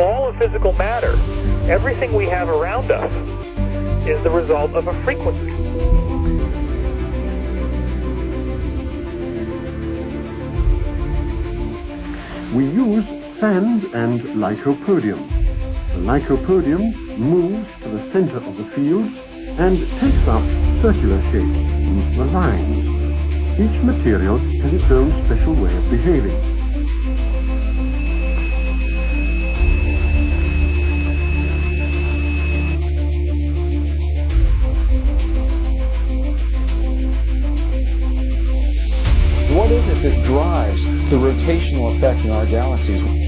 all of physical matter, everything we have around us, is the result of a frequency. We use sand and lycopodium. The lycopodium moves to the center of the field and takes up circular shapes, the lines. Each material has its own special way of behaving. What is it that drives the rotational effect in our galaxies?